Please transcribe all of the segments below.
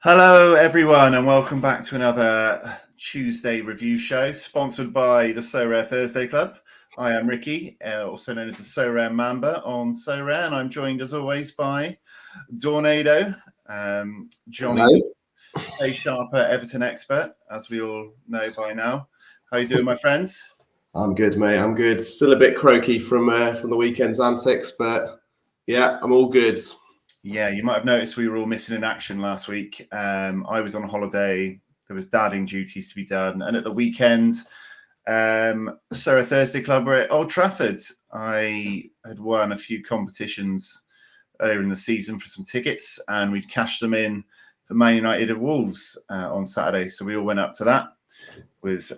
Hello, everyone, and welcome back to another Tuesday review show sponsored by the Sorare Thursday Club. I am Ricky, also known as the Sorare Mamba on Sorare, and I'm joined as always by DawNado, Johnny, Playsharper, Everton expert, as we all know by now. How are you doing, my friends? I'm good, mate. I'm good. Still a bit croaky from the weekend's antics, but yeah, I'm all good. Yeah, you might have noticed we were all missing in action last week. I was on holiday. There was dadding duties to be done. And at the weekend, Sorare Thursday Club were at Old Trafford. I had won a few competitions earlier in the season for some tickets, and we'd cashed them in for Man United and Wolves on Saturday. So we all went up to that. It was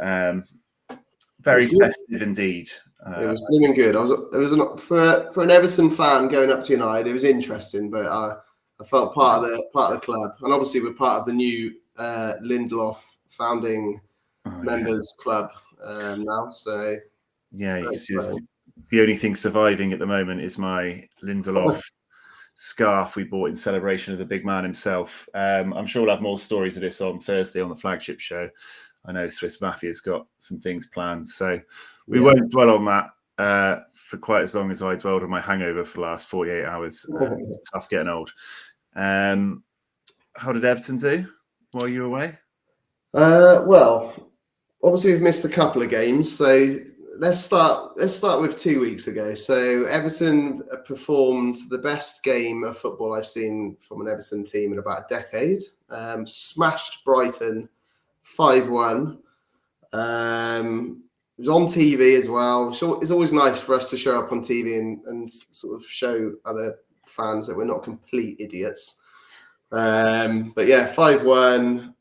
very festive indeed. It was blooming good. For an Everton fan going up to United. It was interesting, but I felt part of the club, and obviously we're part of the new Lindelof founding members club now. So yeah, the only thing surviving at the moment is my Lindelof scarf we bought in celebration of the big man himself. I'm sure we'll have more stories of this on Thursday on the flagship show. I know Swiss Mafia's got some things planned, so we won't dwell on that for quite as long as I dwelled on my hangover for the last 48 hours. It's tough getting old. How did Everton do while you were away? Well, obviously we've missed a couple of games, so let's start with 2 weeks ago. So Everton performed the best game of football I've seen from an Everton team in about a decade. Smashed Brighton 5-1. It was on TV as well. So it's always nice for us to show up on TV and sort of show other fans that we're not complete idiots. But yeah, 5-1.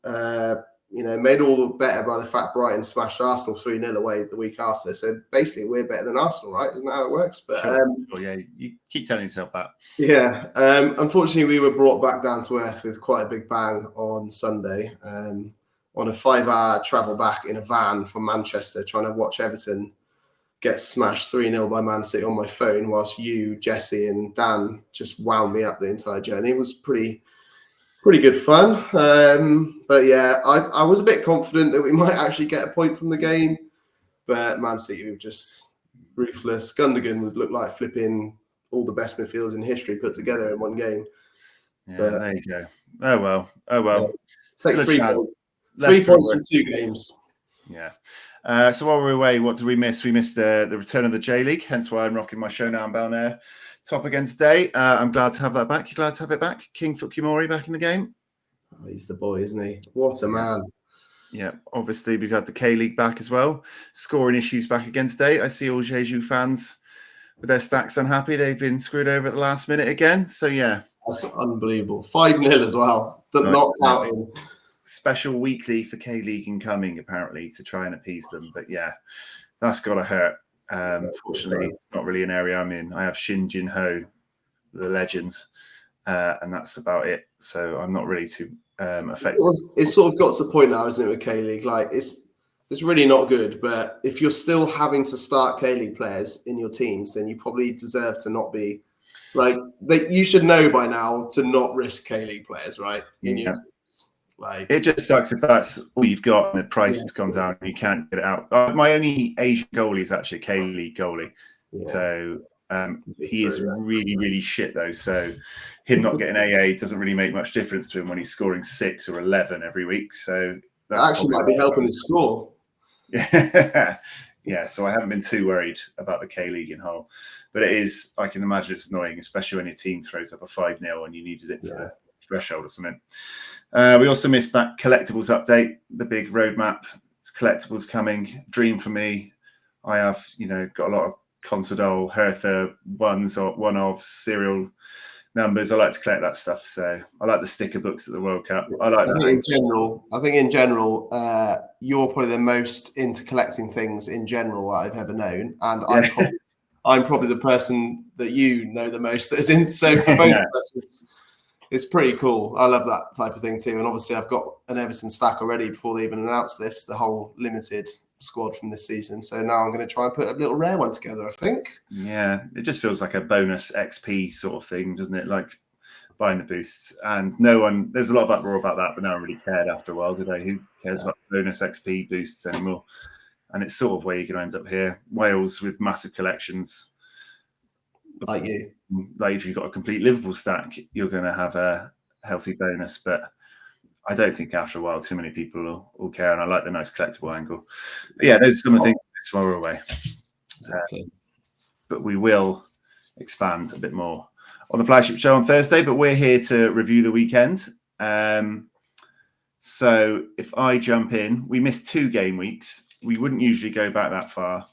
Made all the better by the fact Brighton smashed Arsenal 3-0 away the week after. So basically, we're better than Arsenal, right? Isn't that how it works? But sure, yeah, you keep telling yourself that. Yeah. Unfortunately, we were brought back down to earth with quite a big bang on Sunday. On a 5-hour travel back in a van from Manchester, trying to watch Everton get smashed 3-0 by Man City on my phone, whilst you, Jesse, and Dan just wound me up the entire journey. It was pretty good fun. But yeah, I was a bit confident that we might actually get a point from the game, but Man City were just ruthless. Gundogan looked like flipping all the best midfielders in history put together in one game. Yeah, but there you go. Oh well. Yeah. Still a 3 chance. points. 3 points in 2 games. Yeah. So while we were away, what did we miss? We missed the return of the J League, hence why I'm rocking my Showdown Balnair top against Day. I'm glad to have that back. You glad to have it back? King Fukimori back in the game? Oh, he's the boy, isn't he? What a man. Yeah, obviously we've had the K League back as well. Scoring issues back against Day. I see all Jeju fans with their stacks unhappy. They've been screwed over at the last minute again. So yeah. That's unbelievable. 5-0 as well. Not counting. Special weekly for K League incoming, apparently, to try and appease them. But yeah, that's got to hurt. Fortunately, it's not really an area I'm in. I have Shin Jin Ho, the legends, and that's about it. So I'm not really too affected. It's sort of got to the point now, isn't it, with K League? Like it's really not good. But if you're still having to start K League players in your teams, then you probably deserve to not be like you should know by now to not risk K League players, right? In your teams. Like, it just sucks if that's all you've got and the price has gone down and you can't get it out. My only Asian goalie is actually a K League goalie. Yeah. So he is really, really shit though. So him not getting AA doesn't really make much difference to him when he's scoring 6 or 11 every week. So that actually might be helping his score. Yeah, so I haven't been too worried about the K League in whole. But it is, I can imagine it's annoying, especially when your team throws up a 5-0 and you needed it for the threshold or something. We also missed that collectibles update, the big roadmap. Collectibles coming. Dream for me. I have, got a lot of Consadole, Hertha ones or one-off serial numbers. I like to collect that stuff. So I like the sticker books at the World Cup. I think in general, you're probably the most into collecting things in general that I've ever known, and I'm probably the person that you know the most that is in. So for both of us, it's pretty cool. I love that type of thing too. And obviously, I've got an Everton stack already before they even announced this, the whole limited squad from this season. So now I'm going to try and put a little rare one together, I think. Yeah, it just feels like a bonus XP sort of thing, doesn't it? Like buying the boosts, and no one. There's a lot of uproar about that, but no one really cared after a while, did they? Who cares about bonus XP boosts anymore? And it's sort of where you're going to end up here. Wales with massive collections, like you. Like if you've got a complete Liverpool stack, you're going to have a healthy bonus, but I don't think after a while too many people will care, and I like the nice collectible angle. But yeah, those are some of the things while we're away. Exactly. But we will expand a bit more on the flagship show on Thursday, but we're here to review the weekend. So if I jump in, we missed 2 game weeks. We wouldn't usually go back that far,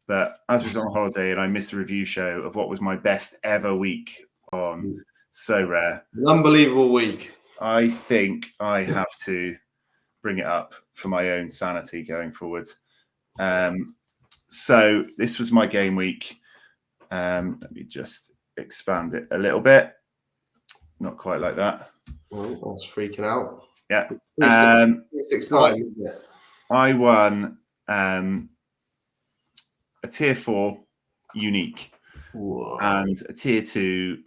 but as we was on holiday and I missed a review show of what was my best ever week on Sorare. An unbelievable week. I think I have to bring it up for my own sanity going forward. So this was my game week. Let me just expand it a little bit. Not quite like that. Oh, that's freaking out. Yeah. 369, isn't it? I won a tier 4 unique. Whoa. And a tier 2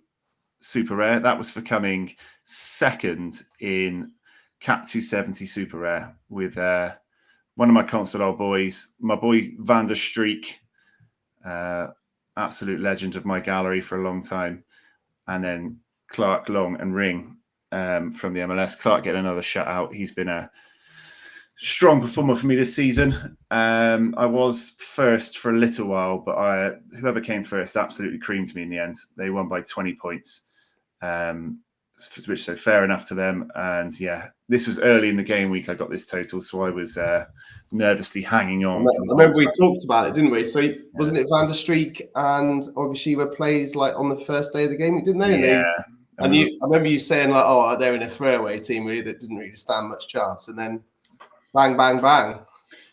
super rare. That was for coming second in Cap 270 super rare with one of my constant old boys, my boy Van der Streek, absolute legend of my gallery for a long time, and then Clark, Long and Ring from the MLS. Clark getting another shout out. He's been a strong performer for me this season. I was first for a little while, but whoever came first absolutely creamed me in the end. They won by 20 points, which so fair enough to them. And yeah, this was early in the game week. I got this total, so I was nervously hanging on. I remember we talked about it, didn't we? So wasn't it Van der Streek and Ogashiwa played like on the first day of the game week, didn't they? Yeah. I remember you saying like, "Oh, they're in a throwaway team really that didn't really stand much chance," and then bang, bang, bang.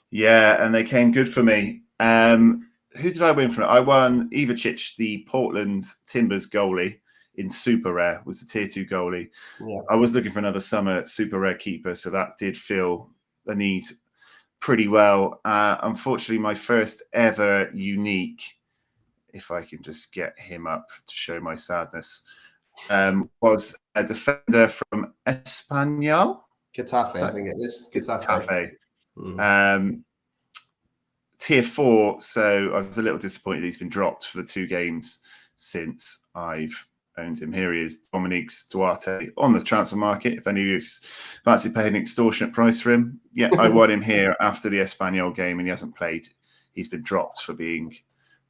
Yeah, and they came good for me. Who did I win from? I won Ivacic, the Portland Timbers goalie in super rare, was the tier 2 goalie. Yeah. I was looking for another summer super rare keeper, so that did fill the need pretty well. Unfortunately, my first ever unique, if I can just get him up to show my sadness, was a defender from Espanyol. Getafe, I think it is. Getafe. Tier 4, so I was a little disappointed he's been dropped for the 2 games since I've owned him. Here he is, Dominique Duarte, on the transfer market. If any of you fancy paying an extortionate price for him, yeah, I won him here after the Espanyol game, and he hasn't played. He's been dropped for being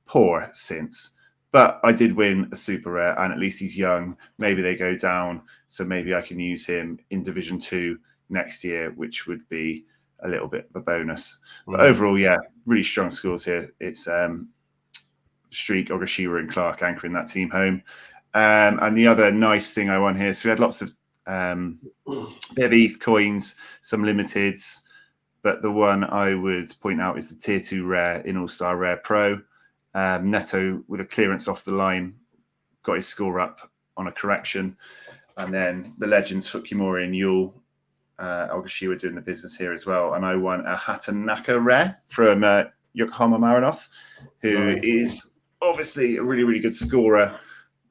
poor since. But I did win a super rare, and at least he's young. Maybe they go down, so maybe I can use him in Division 2 next year, which would be a little bit of a bonus. But overall, yeah, really strong scores here. It's Streek, Ogashiwa and Clark anchoring that team home. And the other nice thing I won here, so we had lots of bit of ETH coins, some limiteds, but the one I would point out is the tier 2 rare in All-Star Rare Pro. Neto with a clearance off the line, got his score up on a correction. And then the legends Fukimori and Yule, Ogashiwa doing the business here as well. And I won a Hatanaka rare from Yokohama Marinos, who is obviously a really, really good scorer.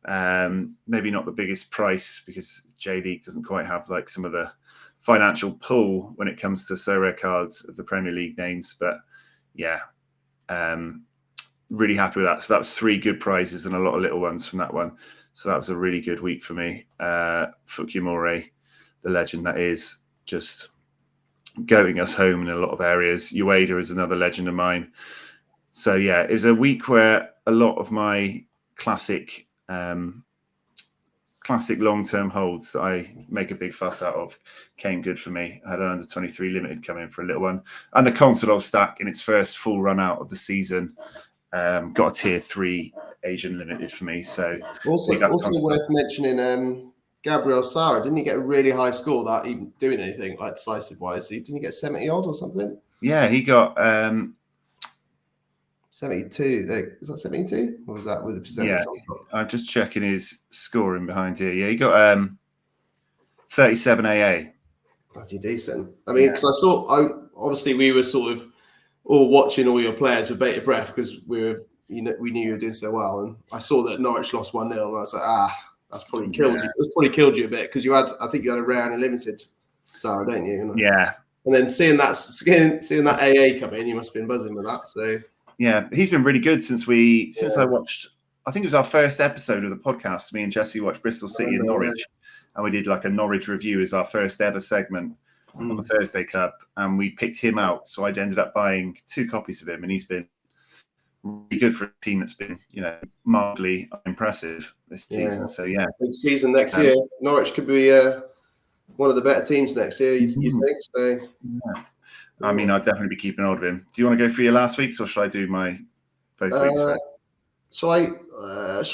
Maybe not the biggest price because J-League doesn't quite have like some of the financial pull when it comes to Sorare cards of the Premier League names. But yeah, really happy with that. So that was 3 good prizes and a lot of little ones from that one. So that was a really good week for me. Fukimori, the legend that is, just going us home in a lot of areas. Ueda is another legend of mine. So yeah, it was a week where a lot of my classic long-term holds that I make a big fuss out of came good for me. I had an under 23 limited come in for a little one, and the Consuelo stack in its first full run out of the season got a tier 3 Asian limited for me. So also worth mentioning Gabriel Sara. Didn't he get a really high score without even doing anything like decisive wise? Didn't he get 70 odd or something? Yeah, he got 72. Is that 72? Or was that with a percentage? Yeah, I'm just checking his scoring behind here. Yeah, he got 37 AA. Pretty decent. I mean, because obviously we were sort of all watching all your players with bated breath because we knew you were doing so well. And I saw that Norwich lost 1-0 and I was like, That's probably killed you. It's probably killed you a bit because I think you had a rare and a limited, Sorare, don't you? Yeah. And then seeing that AA come in, you must have been buzzing with that. So yeah, he's been really good since I watched. I think it was our first episode of the podcast. Me and Jesse watched Bristol City and Norwich, and we did like a Norwich review as our first ever segment on the Thursday Club, and we picked him out. So I ended up buying 2 copies of him, and he's been really good for a team that's been, mildly impressive this season. So yeah, big season next year. Norwich could be one of the better teams next year. You think so? Yeah. I mean, I'll definitely be keeping hold of him. Do you want to go through your last weeks, or should I do my both weeks first? Shall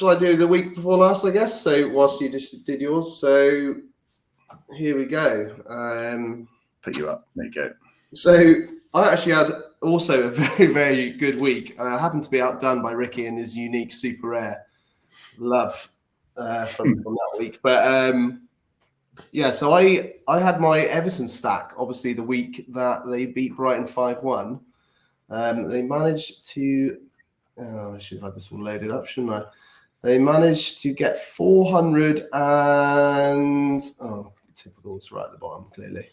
I do the week before last, I guess? So whilst you just did yours, so here we go. Put you up. There you go. So I actually had also a very, very good week. I happened to be outdone by Ricky and his unique super rare love from that week. But so I had my Everton stack, obviously, the week that they beat Brighton 5-1. They managed to... I should have had this all loaded up, shouldn't I? They managed to get 400 and... Oh, typical, it's right at the bottom, clearly.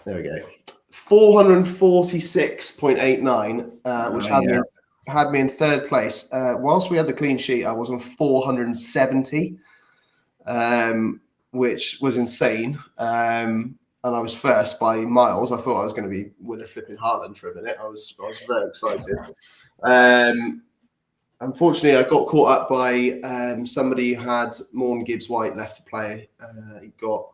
There we go. 446.89, which had me in third place. Whilst we had the clean sheet, I was on 470, which was insane. And I was first by miles. I thought I was going to be winner flipping Haaland for a minute. I was very excited. Unfortunately, I got caught up by somebody who had Morn Gibbs-White left to play. He got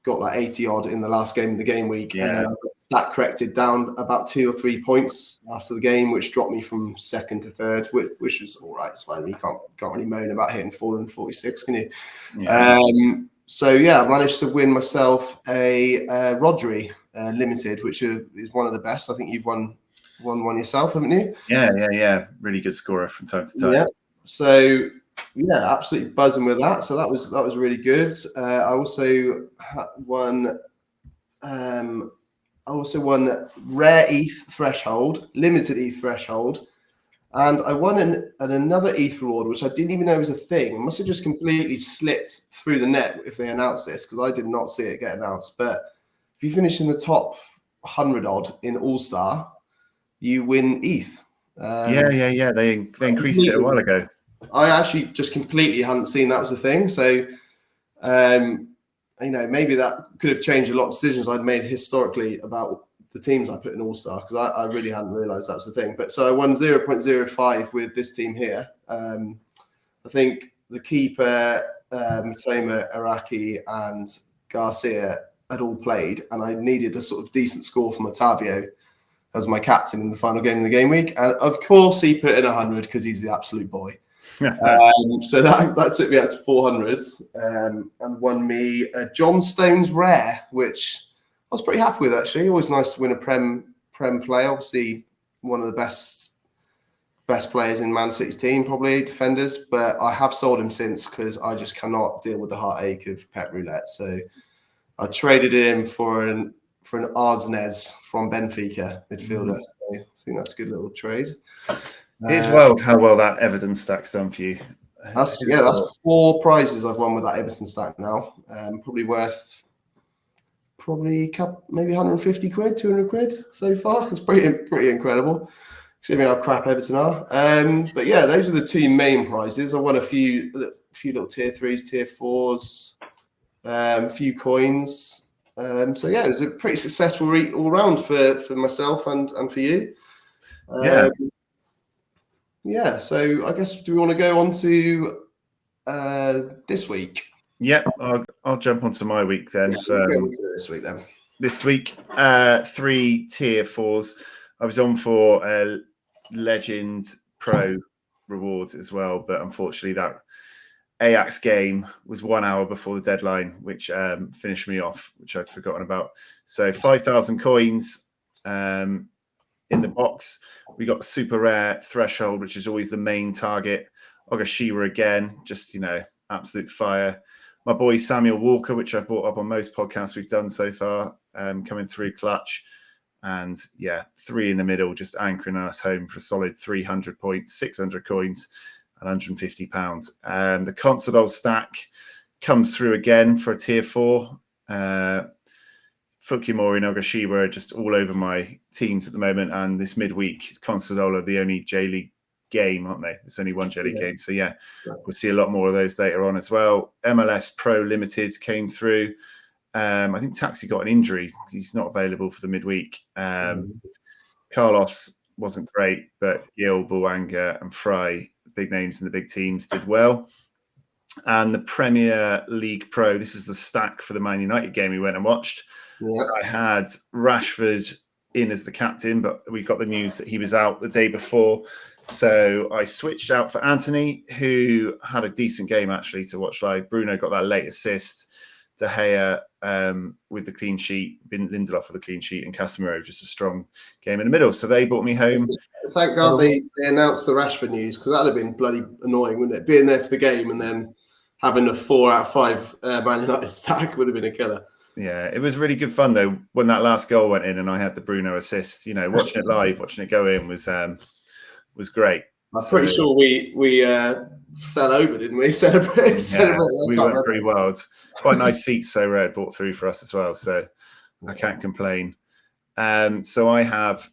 like 80 odd in the last game of the game week, and then I got stat corrected down about 2 or 3 points after the game, which dropped me from second to third, which was all right. It's fine. You can't really moan about hitting 446, can you? Yeah. I managed to win myself a Rodri limited, which is one of the best. I think you've won one yourself, haven't you? Yeah. Really good scorer from time to time. Yeah. So absolutely buzzing with that. So that was really good. I also won rare ETH threshold, limited ETH threshold. And I won another ETH reward, which I didn't even know was a thing. It must have just completely slipped through the net if they announced this, because I did not see it get announced. But if you finish in the top 100 odd in All-Star, you win ETH. Yeah. They increased it a while ago. I actually just completely hadn't seen that was a thing. So, maybe that could have changed a lot of decisions I'd made historically about the teams I put in All-Star, because I really hadn't realised that was the thing. But so I won 0.05 with this team here. I think the keeper, Matoma, Araki and Garcia had all played, and I needed a sort of decent score from Otavio as my captain in the final game of the game week. And of course he put in 100 because he's the absolute boy. So that took me out to 400 and won me a John Stones rare, which I was pretty happy with, actually. Always nice to win a Prem play. Obviously, one of the best players in Man City's team, probably defenders. But I have sold him since because I just cannot deal with the heartache of Pep Roulette. So I traded him for an Arsenez from Benfica midfielder. So I think that's a good little trade. It's wild how well that Everton stack's done for you. That's 4 prizes I've won with that Everton stack now. Probably worth maybe 150 quid, 200 quid so far. It's pretty incredible. Considering how crap Everton are. But yeah, those are the 2 main prizes. I won a few little tier 3s, tier 4s, a few coins. It was a pretty successful all round for myself and for you. So I guess, do we want to go on to this week? Yep, I'll jump onto my week then. This week then. This week, 3 tier 4s. I was on for Legend Pro rewards as well, but unfortunately that Ajax game was 1 hour before the deadline, which finished me off, which I'd forgotten about. So 5,000 coins in the box. We got the super rare threshold, which is always the main target. Ogashira again, just, absolute fire. My boy Samuel Walker, which I've brought up on most podcasts we've done so far, coming through clutch. And 3 in the middle, just anchoring us home for a solid 300 points, 600 coins. £150. The Consadole stack comes through again for a tier 4. Fukimori and Ogashiba are just all over my teams at the moment, and this midweek, Consadole are the only J-League game, aren't they? There's only one J-League game. So yeah, we'll see a lot more of those later on as well. MLS Pro Limited came through. I think Taxi got an injury. He's not available for the midweek. Carlos wasn't great, but Gil, Buanga and Fry, big names in the big teams, did well. And the Premier League Pro, this is the stack for the Man United game we went and watched. Yeah. I had Rashford in as the captain, but we got the news that he was out the day before. So I switched out for Anthony, who had a decent game actually to watch live. Bruno got that late assist. De Gea with the clean sheet, Lindelof with the clean sheet, and Casemiro just a strong game in the middle. So they brought me home. Thank God they announced the Rashford news, because that'd have been bloody annoying, wouldn't it? Being there for the game and then having a 4 out of 5 Man United stack would have been a killer. Yeah, it was really good fun though when that last goal went in and I had the Bruno assist. You know, watching it live, watching it go in was great. I'm pretty sure we fell over, didn't we? Celebrate. We went pretty wild. Quite nice seats Sorare brought through for us as well, so I can't complain. So I have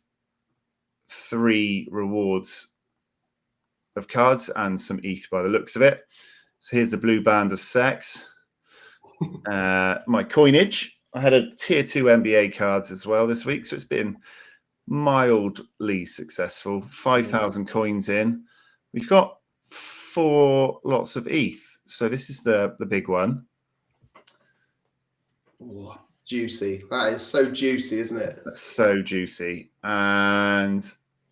3 rewards of cards and some ETH by the looks of it. So here's the blue band of sex. My coinage. I had a tier 2 NBA cards as well this week, so it's been mildly successful. 5,000 coins in. We've got 4 lots of ETH. So this is the big one. Oh, juicy. That is so juicy, isn't it? That's so juicy. And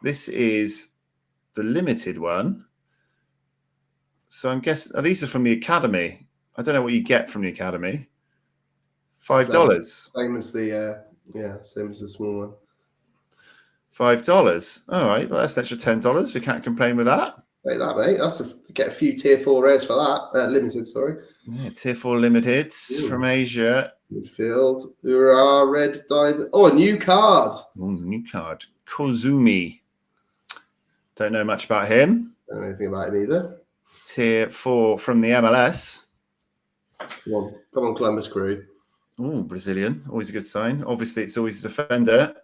this is the limited one. So I'm guessing these are from the Academy. I don't know what you get from the Academy. $5. Same as the same as the small one. $5. All right, well, that's an extra $10. We can't complain with that. Take that, mate. Get a few tier 4 rares for that. Limited, sorry. Yeah, tier 4 limiteds from Asia. Midfield. Red diamond. Oh, a new card. New card. Kozumi. Don't know much about him. Don't know anything about him either. Tier 4 from the MLS. Come on, Columbus Crew. Oh, Brazilian. Always a good sign. Obviously, it's always a defender.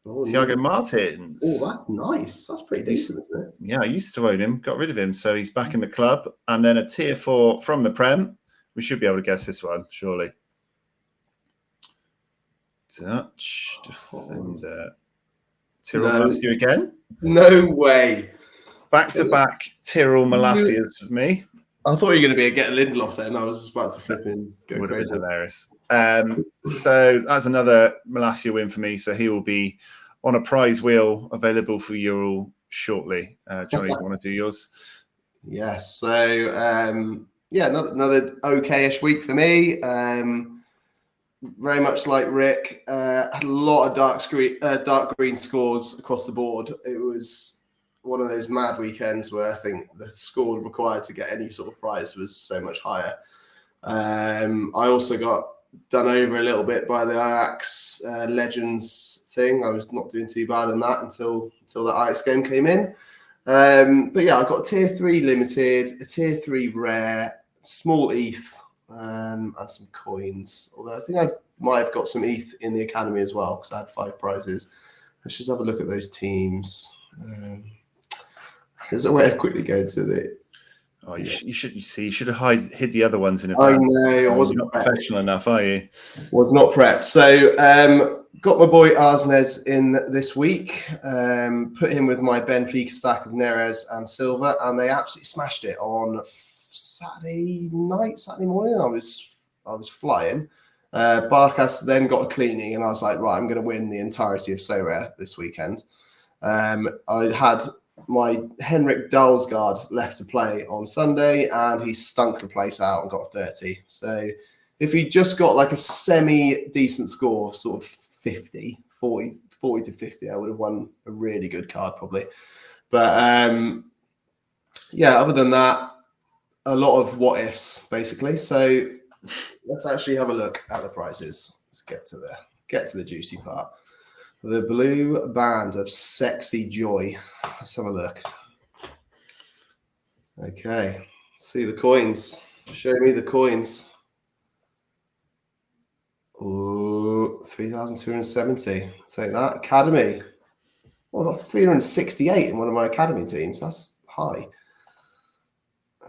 Thiago Martins. Oh, that's nice. That's pretty decent, isn't it? Yeah, I used to own him. Got rid of him. So he's back in the club. And then a tier 4 from the Prem. We should be able to guess this one, surely. Dutch defender. Tyrell Malacia again? No way. Back-to-back Tyrell Malacias for me. I thought you were going to be a get Lindelof then. I was just about to flip in. Would have been hilarious. So that's another Malacia win for me. So he will be on a prize wheel available for you all shortly. Johnny, do you want to do yours? Yes. So, another okay-ish week for me. Very much like Rick. Had a lot of dark green scores across the board. It was one of those mad weekends where I think the score required to get any sort of prize was so much higher. I also got done over a little bit by the Ajax Legends thing. I was not doing too bad on that until that Ajax game came in. But yeah, I got a tier 3 limited, a tier 3 rare, small ETH, and some coins. Although I think I might have got some ETH in the Academy as well because I had 5 prizes. Let's just have a look at those teams. There's a way of quickly going to the. Oh, you should have hid the other ones in advance. I know, I wasn't not professional enough, are you? Was not prepped. So, got my boy Arsenez in this week. Put him with my Benfica stack of Neres and Silva, and they absolutely smashed it on Saturday morning. I was flying. Barkas then got a cleaning, and I was like, right, I'm going to win the entirety of Sorare this weekend. I had my Henrik Dalsgaard left to play on Sunday, and he stunk the place out and got 30. So if he just got like a semi-decent score of sort of 40 to 50, I would have won a really good card probably. But other than that, a lot of what-ifs basically. So let's actually have a look at the prizes. Let's get to the juicy part. The blue band of sexy joy. Let's have a look. Okay. See the coins. Show me the coins. Oh, 3,270. Take that. Academy. Well, I got 368 in one of my academy teams. That's high.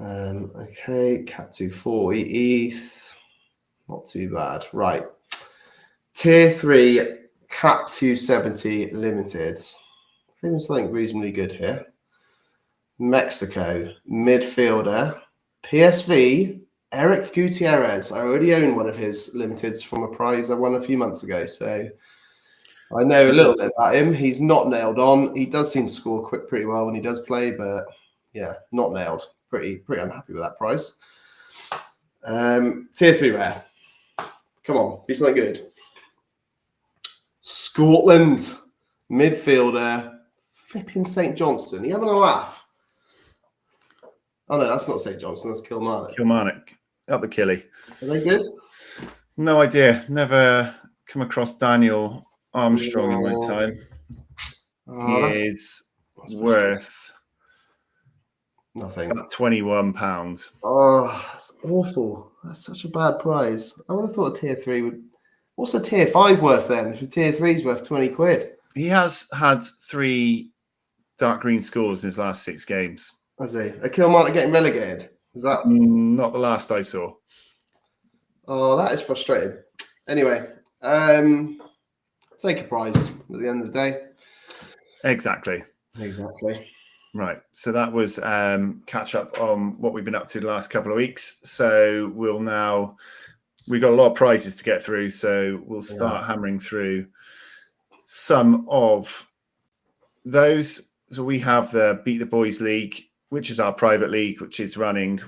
Okay, Cap 240 ETH. Not too bad. Right. Tier 3, Cap 270 Limited. Doing something reasonably good here. Mexico, midfielder. PSV, Eric Gutierrez. I already own one of his limiteds from a prize I won a few months ago. So I know a little bit about him. He's not nailed on. He does seem to score pretty well when he does play, but yeah, not nailed. Pretty unhappy with that price. Tier 3 rare. Come on, be something good. Scotland, midfielder, flipping St. Johnston. Are you having a laugh? Oh no, that's not St. Johnston, that's Kilmarnock. Kilmarnock, up the Killy. Are they good? No idea. Never come across Daniel Armstrong in my time. He is worth nothing. £21. Oh, that's awful. That's such a bad prize. I would have thought a tier 3 would. What's a tier 5 worth then? If a tier 3 is worth 20 quid. He has had 3 dark green scores in his last 6 games. Has he? Are Kilmarnock getting relegated? Is that not the last I saw? Oh, that is frustrating. Anyway, take a prize at the end of the day. Exactly. Right. So that was catch up on what we've been up to the last couple of weeks. So we've got a lot of prizes to get through. So we'll start hammering through some of those. So we have the Beat the Boys League, which is our private league, which is running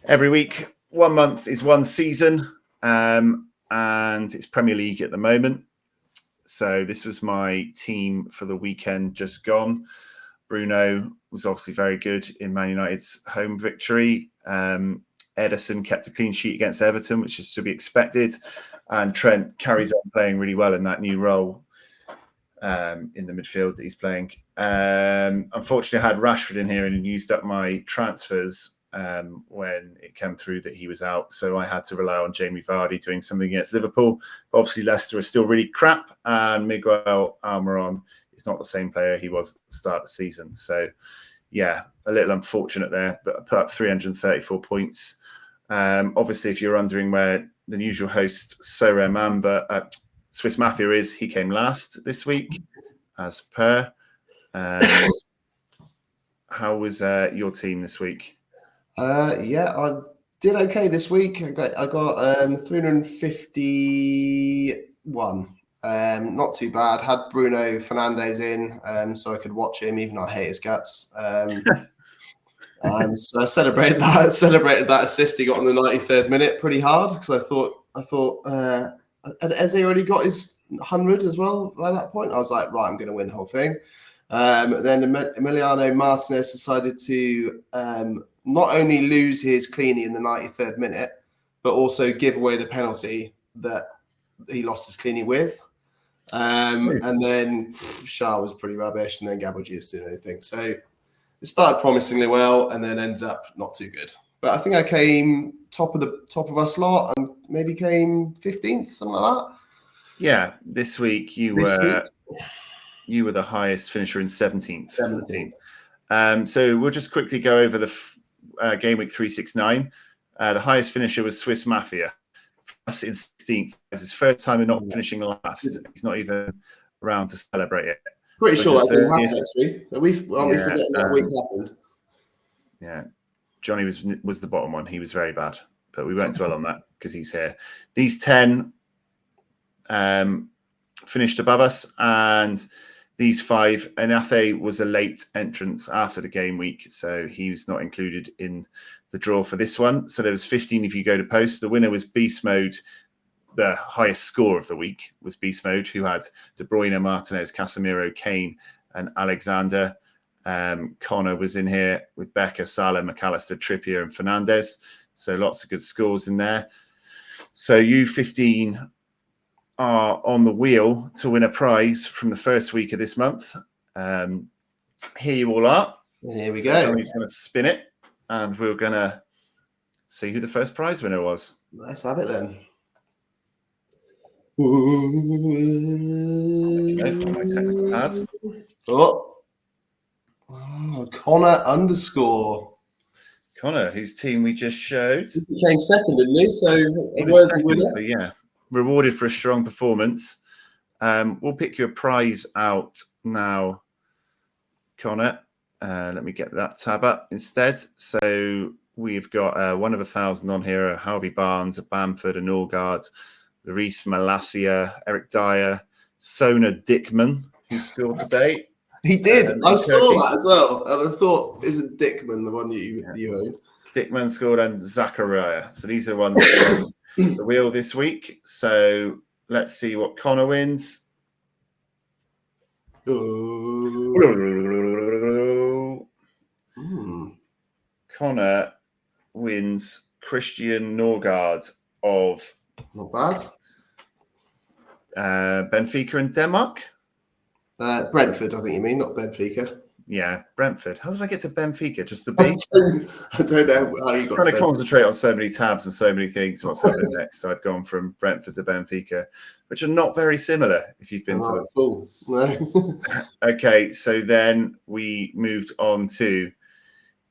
every week. 1 month is 1 season, and it's Premier League at the moment. So this was my team for the weekend just gone. Bruno was obviously very good in Man United's home victory. Ederson kept a clean sheet against Everton, which is to be expected. And Trent carries on playing really well in that new role in the midfield that he's playing. Unfortunately, I had Rashford in here and used up my transfers when it came through that he was out. So I had to rely on Jamie Vardy doing something against Liverpool. But obviously, Leicester is still really crap. And Miguel Almiron is not the same player he was at the start of the season. So, yeah, a little unfortunate there. But I put up 334 points. Obviously, if you're wondering where the usual host, Sorare Mamba, Swiss Mafia is, he came last this week, as per. How was your team this week? Yeah, I did okay this week. I got 351. Not too bad. Had Bruno Fernandes in, so I could watch him, even though I hate his guts. So I celebrated that assist he got in the 93rd minute pretty hard, because I thought has he already got his 100 as well by that point? I was like, right, I'm going to win the whole thing. Then Emiliano Martinez decided to not only lose his cleanie in the 93rd minute, but also give away the penalty that he lost his cleanie with. And then Shah was pretty rubbish, and then Gabaldjius didn't do anything. So it started promisingly well, and then ended up not too good. But I think I came top of our slot, and maybe came 15th, something like that. Yeah, this week you were the highest finisher in 17th for the team. So we'll just quickly go over the game week 369. The highest finisher was Swiss Mafia. Us in 16th. It's his first time in not finishing last. He's not even around to celebrate it. Pretty sure that didn't happen, actually. We forgetting that week happened. Yeah. Johnny was the bottom one. He was very bad. But we won't dwell on that because he's here. These 10 finished above us, and these 5, Anathe was a late entrance after the game week, so he was not included in the draw for this one. So there was 15 if you go to post. The winner was Beast Mode. The highest score of the week was Beast Mode, who had De Bruyne, Martinez, Casemiro, Kane, and Alexander. Connor was in here with Becker, Salah, McAllister, Trippier, and Fernandes. So lots of good scores in there. So you 15 are on the wheel to win a prize from the first week of this month. Here you all are. Here we go. Johnny's going to spin it. and we're going to see who the first prize winner was. Let's have it then. Open my technical pads. Oh, Connor _ Connor, whose team we just showed. He came second, didn't he? So He was second, so yeah, rewarded for a strong performance. We'll pick you a prize out now, Connor. Let me get that tab up instead. So we've got 1 of 1,000 on here, a Harvey Barnes, a Bamford, a Norgard, Reese Malassia, Eric Dyer, Sona Dickman, who scored today. He did. I saw that as well. And I thought, isn't Dickman the one you own? Dickman scored and Zachariah. So these are the ones from the wheel this week. So let's see what Connor wins. Connor wins Christian Norgard of Not bad. Benfica in Denmark. Brentford, I think you mean, not Benfica. Yeah, Brentford. How did I get to Benfica? Just the B? I don't know how you got trying to concentrate on so many tabs and so many things. What's happening next? So I've gone from Brentford to Benfica, which are not very similar if you've been to them. Cool. No. Okay, so then we moved on to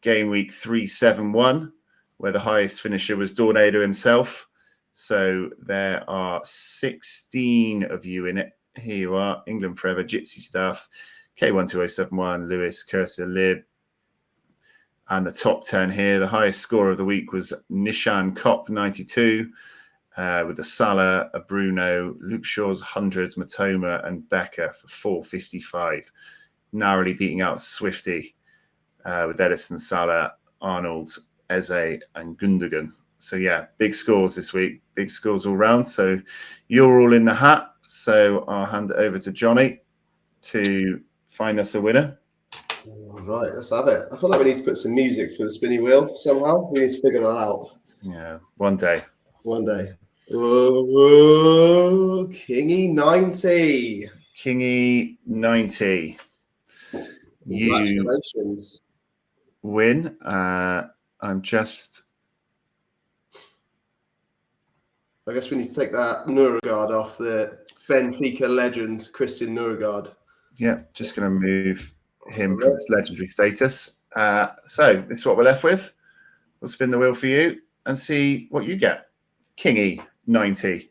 game week 371, where the highest finisher was DawNado himself. So there are 16 of you in it. Here you are, England Forever, Gypsy Stuff, K12071, Lewis, Cursor, Lib. And the top 10 here, the highest score of the week was Nishan Kopp, 92, with the Salah, a Bruno, Luke Shaw's 100s, Matoma, and Becker for 455, narrowly beating out Swifty with Edison, Salah, Arnold, Eze, and Gundogan. So yeah, big scores this week, big scores all round. So you're all in the hat. So I'll hand it over to Johnny to find us a winner. Right, let's have it. I feel like we need to put some music for the spinny wheel somehow. We need to figure that out. Yeah, one day. One day. Whoa, Kingy 90. Kingy 90. Congratulations. You win. I'm just... I guess we need to take that Nurgard off, the Benfica legend, Christian Nurgard. Yeah, just going to move him from his legendary status. So this is what we're left with. We'll spin the wheel for you and see what you get. Kingy 90.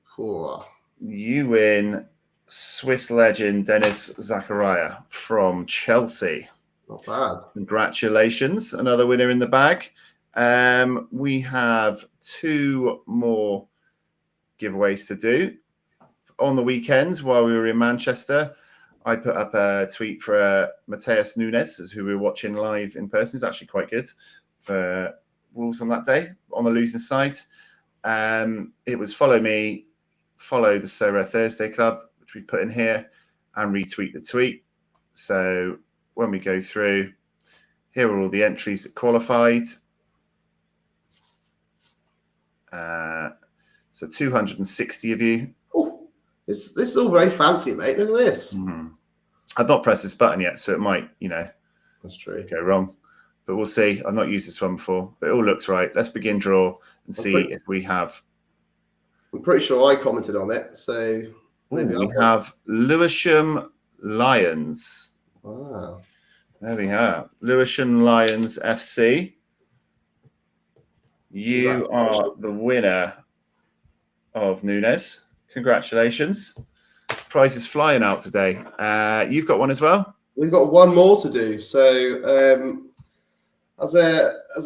Cool. You win Swiss legend Dennis Zachariah from Chelsea. Not bad. Congratulations. Another winner in the bag. We have 2 more giveaways to do. On the weekends, while we were in Manchester, I put up a tweet for Mateus Nunes, who we were watching live in person. It's actually quite good for Wolves on that day, on the losing side. It was follow me, follow the Sorare Thursday Club, which we put in here, and retweet the tweet. So when we go through, here are all the entries that qualified. So 260 of you. Oh, this is all very fancy, mate. Look at this. Mm-hmm. I've not pressed this button yet, so it might, that's true, go wrong. But we'll see. I've not used this one before, but it all looks right. Let's begin draw and see if we have. I'm pretty sure I commented on it, so maybe we have Lewisham Lions. Wow. There we are. Lewisham Lions FC. You are the winner of Nunes. Congratulations. Prize is flying out today. You've got one as well? We've got one more to do. So as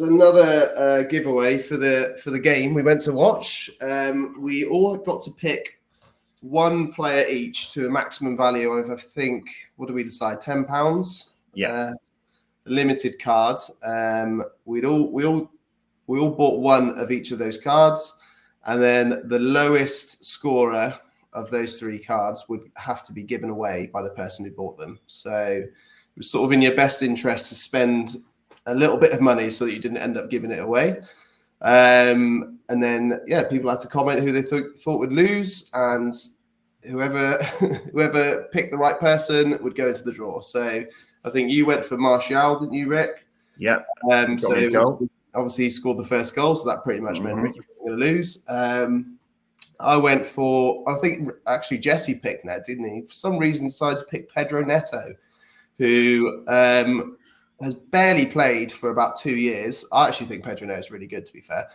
another giveaway for the game we went to watch, we all got to pick one player each to a maximum value of, I think, what do we decide? £10? Yeah. Limited card. We all bought one of each of those cards, and then the lowest scorer of those 3 cards would have to be given away by the person who bought them. So it was sort of in your best interest to spend a little bit of money so that you didn't end up giving it away. And then, people had to comment who they thought would lose, and whoever picked the right person would go into the draw. So I think you went for Martial, didn't you, Rick? Yep. So obviously he scored the first goal, so that pretty much meant Ricky was going to lose. I went for, I think actually Jesse picked Net, didn't he? For some reason decided to pick Pedro Neto, who has barely played for about 2 years. I actually think Pedro Neto is really good, to be fair.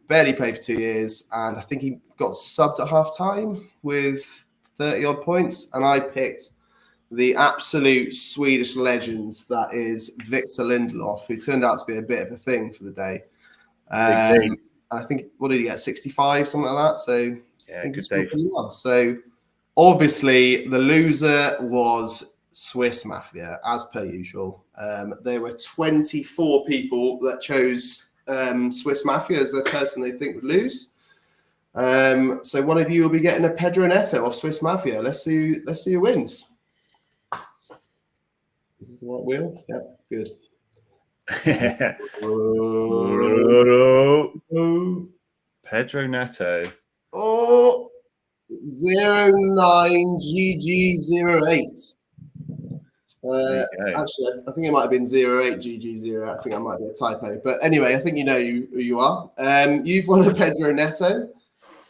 Barely played for 2 years, and I think he got subbed at half time with 30 odd points. And I picked the absolute Swedish legend that is Victor Lindelof, who turned out to be a bit of a thing for the day. I think, what did he get? 65, something like that. So yeah, I think good day. well. So obviously the loser was Swiss Mafia, as per usual. There were 24 people that chose Swiss Mafia as the person they think would lose. So one of you will be getting a Pedro Neto off Swiss Mafia. Let's see who wins. Is this the right wheel? Yeah, good. Pedro Neto. 09GG08. Actually, I think it might have been 08GG0. I think I might be a typo. But anyway, I think you know who you are. You've won a Pedro Neto.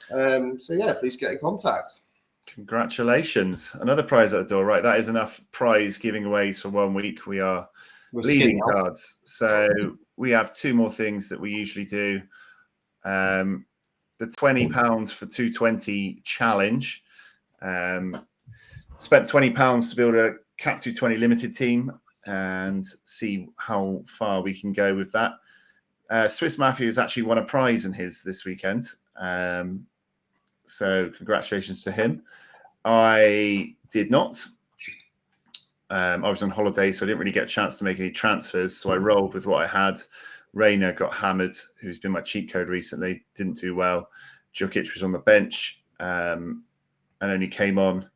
So yeah, please get in contact. Congratulations. Another prize at the door. Right, that is enough prize giving aways for 1 week. We're leading cards. So we have 2 more things that we usually do. The £20 for 220 challenge. Spent £20 to build a Cap 220 limited team and see how far we can go with that. Swiss Mafia has actually won a prize in his this weekend. So congratulations to him. I did not. I was on holiday, so I didn't really get a chance to make any transfers. So I rolled with what I had. Rayner got hammered, who's been my cheat code recently. Didn't do well. Djukic was on the bench and only came on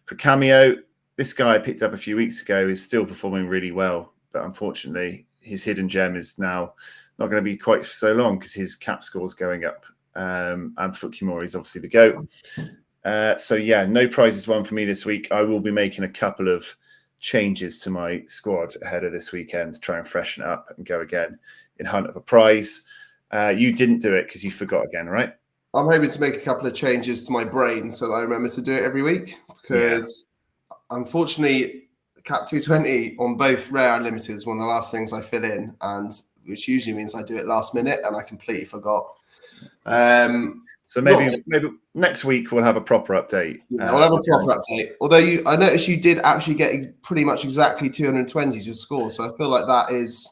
for cameo. This guy I picked up a few weeks ago is still performing really well. But unfortunately, his hidden gem is now not going to be quite so long because his cap score is going up. And Fukimori is obviously the GOAT. So yeah, no prizes won for me this week. I will be making a couple of changes to my squad ahead of this weekend to try and freshen it up and go again in hunt of a prize. You didn't do it because you forgot again, right? I'm hoping to make a couple of changes to my brain so that I remember to do it every week because unfortunately Cap 220 on both rare and limited is one of the last things I fill in, and which usually means I do it last minute and I completely forgot. So maybe next week we'll have a proper update. Yeah, we'll have a proper update. Although I noticed you did actually get pretty much exactly 220 to score, so I feel like that is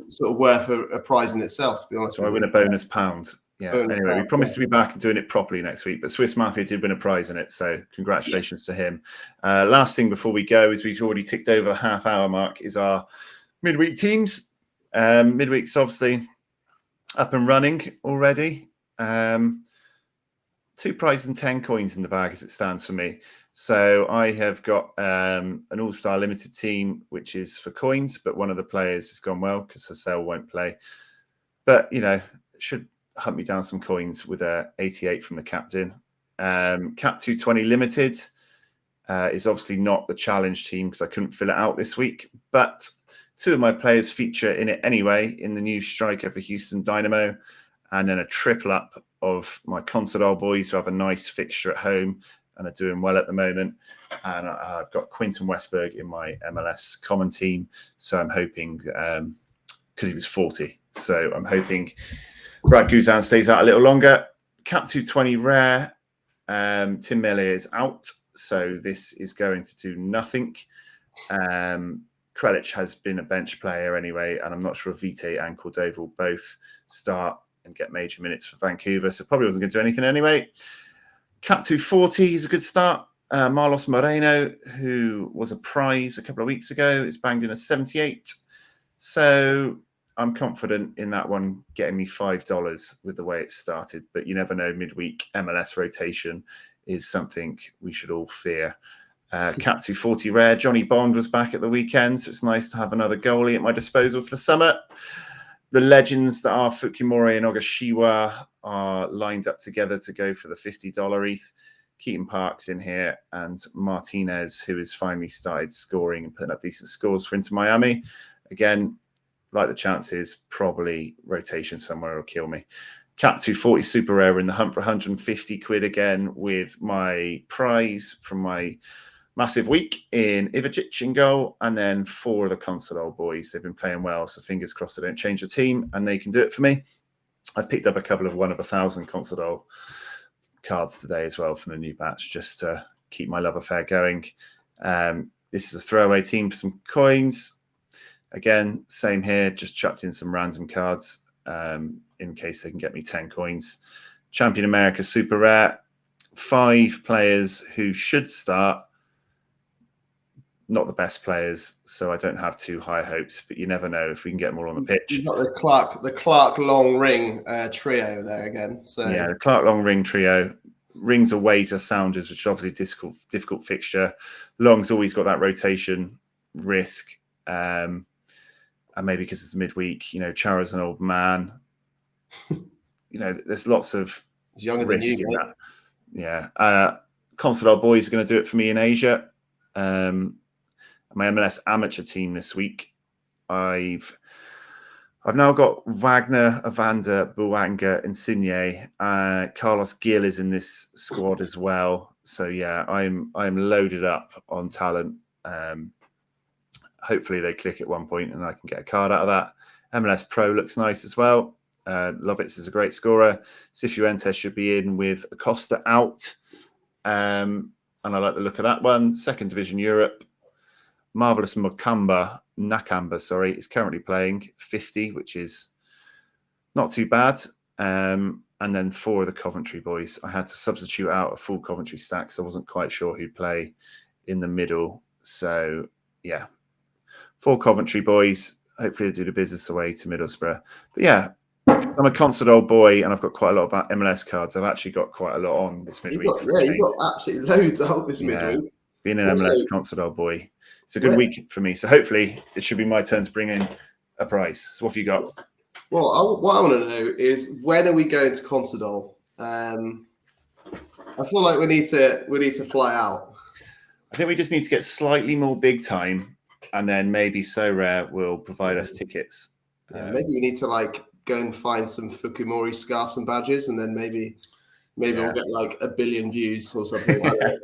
sort of worth a prize in itself. To be honest, so I win a bonus pound. Yeah. Anyway, we promised to be back and doing it properly next week. But Swiss Mafia did win a prize in it, so congratulations to him. Last thing before we go is we've already ticked over the half-hour mark. Is our midweek teams. Midweek's obviously up and running already. 2 prizes and 10 coins in the bag as it stands for me. So I have got an all-star limited team, which is for coins, but one of the players has gone well because Hassel won't play. But, should hunt me down some coins with a 88 from the captain. Cap 220 limited is obviously not the challenge team because I couldn't fill it out this week, but 2 of my players feature in it anyway in the new striker for Houston Dynamo, and then a triple up of my Consadole boys who have a nice fixture at home and are doing well at the moment. And I've got Quinton Westberg in my MLS common team. So I'm hoping, because he was 40, so I'm hoping Brad Guzan stays out a little longer. Cap 220 rare. Tim Melier is out, so this is going to do nothing. Krelic has been a bench player anyway, and I'm not sure if Vite and Cordova will both start and get major minutes for Vancouver, so probably wasn't going to do anything anyway. Cap 240 is a good start. Marlos Moreno, who was a prize a couple of weeks ago, is banged in a 78. So I'm confident in that one getting me $5 with the way it started. But you never know, midweek MLS rotation is something we should all fear. Cap 240 rare. Johnny Bond was back at the weekend, so it's nice to have another goalie at my disposal for the summer. The legends that are Fukimori and Ogashiwa are lined up together to go for the $50 ETH. Keaton Park's in here, and Martinez, who has finally started scoring and putting up decent scores for Inter Miami. Again, like the chances, probably rotation somewhere will kill me. Cap 240 super rare in the hunt for 150 quid again with my prize from my massive week in Ivacic in goal, and then 4 of the Consadole boys. They've been playing well, so fingers crossed they don't change the team and they can do it for me. I've picked up a couple of 1 of 1,000 Consadole cards today as well from the new batch, just to keep my love affair going. This is a throwaway team for some coins. Again, same here, just chucked in some random cards in case they can get me 10 coins. Champion America super rare. 5 players who should start. Not the best players, so I don't have too high hopes, but you never know if we can get them all on the pitch. You've got the Clark Long Ring trio there again. So yeah, the Clark Long Ring trio. Rings away to Sounders, which is obviously a difficult fixture. Long's always got that rotation risk. And maybe because it's midweek, you know, Chara's an old man. You know, there's lots of risk in that. Yeah. Consadole boys are going to do it for me in Asia. My MLS amateur team this week, I've now got Wagner, Evander, Buanga, Insigne. Carlos Gil is in this squad as well. So yeah, I'm loaded up on talent. Hopefully they click at one point and I can get a card out of that. MLS Pro looks nice as well. Lovitz is a great scorer. Cifuentes should be in with Acosta out. And I like the look of that one. Second Division Europe. Marvelous Nakamba, is currently playing 50, which is not too bad. And then 4 of the Coventry boys. I had to substitute out a full Coventry stack, so I wasn't quite sure who'd play in the middle. So, yeah, 4 Coventry boys. Hopefully they do the business away to Middlesbrough. But, yeah, I'm a Consadole boy, and I've got quite a lot of MLS cards. I've actually got quite a lot on this midweek. You've got absolutely loads out this midweek. Being an MLS Consadole boy. It's a good week for me. So hopefully it should be my turn to bring in a prize. So what have you got? Well, what I want to know is, when are we going to Consadole? I feel like we need to fly out. I think we just need to get slightly more big time, and then maybe So Rare will provide us tickets. Maybe we need to go and find some Fukumori scarves and badges, and then maybe we'll get 1 billion views or something like that.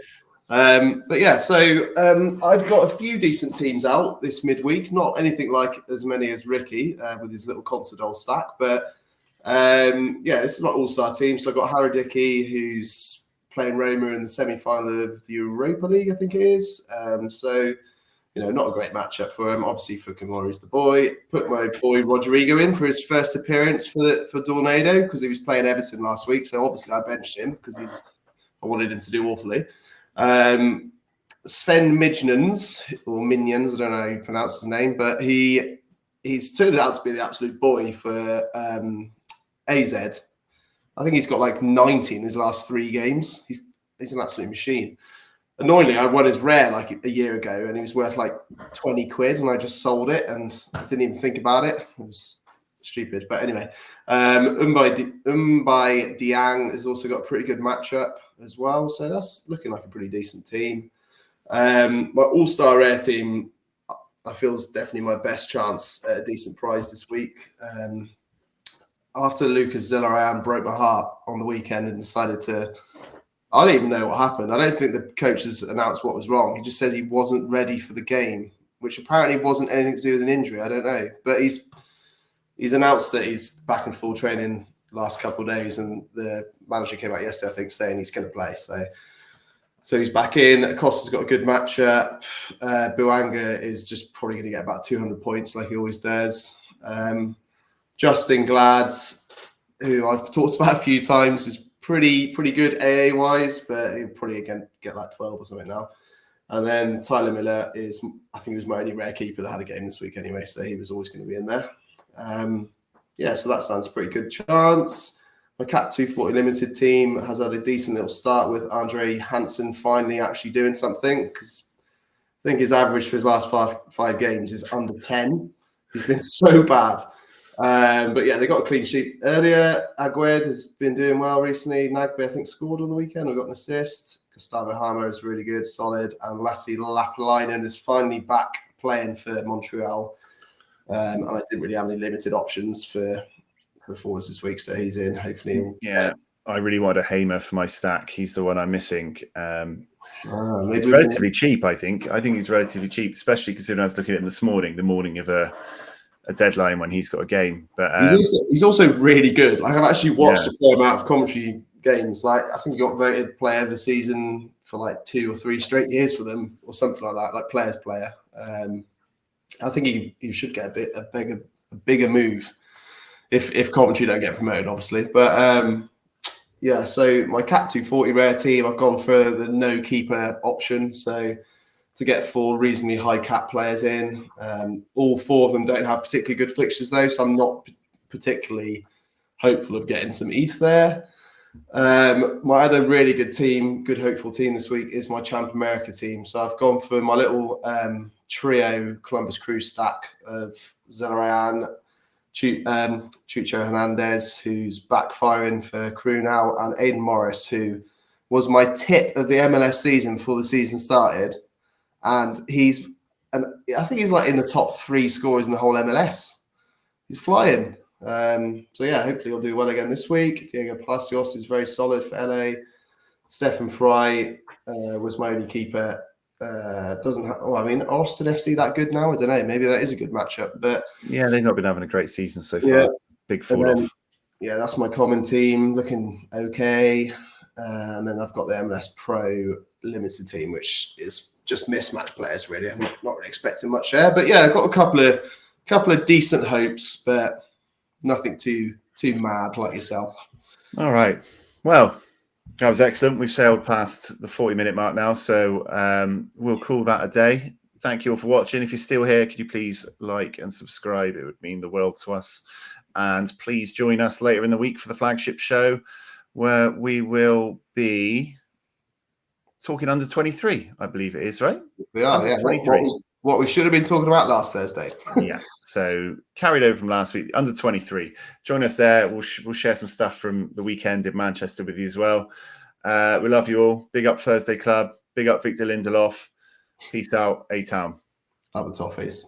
But yeah, so I've got a few decent teams out this midweek. Not anything like as many as Ricky with his little Consadole stack, but this is my all-star team. So I've got Haradicki, who's playing Roma in the semi-final of the Europa League, I think it is. So, not a great matchup for him. Obviously, Fukumori's the boy. Put my boy Rodrigo in for his first appearance for DawNado because he was playing Everton last week. So obviously I benched him because I wanted him to do awfully. Sven Midnans, or Minions, I don't know how you pronounce his name, but he's turned out to be the absolute boy for AZ. I think he's got 90 in his last 3 games. He's an absolute machine. Annoyingly, I won his rare a year ago, and he was worth 20 quid, and I just sold it, and I didn't even think about it. It was stupid, but anyway. Umbai Diang has also got a pretty good matchup as well, so that's looking like a pretty decent team. My all-star rare team, I feel, is definitely my best chance at a decent prize this week. After Lucas Zellerayan broke my heart on the weekend and decided to, I don't even know what happened. I don't think the coach has announced what was wrong. He just says he wasn't ready for the game, which apparently wasn't anything to do with an injury. I don't know, but He's announced that he's back in full training last couple of days, and the manager came out yesterday, I think, saying he's going to play. So he's back in. Acosta's got a good matchup. Buanga is just probably going to get about 200 points like he always does. Justin Glads, who I've talked about a few times, is pretty good AA-wise, but he'll probably again get 12 or something now. And then Tyler Miller I think he was my only rare keeper that had a game this week anyway, so he was always going to be in there. So that stands a pretty good chance. My Cap 240 limited team has had a decent little start with Andre Hansen finally actually doing something, because I think his average for his last five games is under 10. He's been so bad. But yeah, they got a clean sheet earlier. Agued has been doing well recently. Nagbe, I think, scored on the weekend or got an assist. Gustavo Hamo is really good, solid. And Lassie Lappalainen is finally back playing for Montreal. And I didn't really have any limited options for forwards this week, so he's in. Hopefully, I really wanted a Hamer for my stack. He's the one I'm missing. It's maybe relatively cheap, I think. I think he's relatively cheap, especially considering I was looking at him this morning, the morning of a deadline when he's got a game. But he's also really good. Like, I've actually watched a fair amount of commentary games. Like, I think he got voted player of the season for like 2 or 3 straight years for them, or something like that. Like players player. I think he should get a bigger move if Coventry don't get promoted, obviously. But yeah, so my Cat 240 rare team, I've gone for the no keeper option. So to get 4 reasonably high cap players in. All 4 of them don't have particularly good fixtures though, so I'm not particularly hopeful of getting some ETH there. My other really good team, good hopeful team this week is my Champ America team. So I've gone for my little trio Columbus Crew stack of Zelarayan, Chucho Hernandez, who's backfiring for Crew now, and Aidan Morris, who was my tip of the MLS season before the season started. And I think he's like in the top 3 scorers in the whole MLS. He's flying. So yeah, hopefully he'll do well again this week. Diego Palacios is very solid for LA. Stephen Fry was my only keeper. Austin FC that good now? I don't know. Maybe that is a good matchup. But yeah, they've not been having a great season so far. Big fall off. Yeah, that's my common team looking okay. And then I've got the MLS Pro limited team, which is just mismatched players really. I'm not really expecting much there. But yeah, I've got a couple of decent hopes, but nothing too mad like yourself. All right. Well, that was excellent. We've sailed past the 40-minute mark now, so we'll call that a day. Thank you all for watching. If you're still here, could you please like and subscribe? It would mean the world to us. And please join us later in the week for the flagship show, where we will be talking under 23, I believe it is, right? We are, under 23. What we should have been talking about last Thursday. Yeah, so carried over from last week, under 23. Join us there. We'll share some stuff from the weekend in Manchester with you as well. We love you all. Big up Thursday Club. Big up Victor Lindelof. Peace out, A-Town. Up the top face.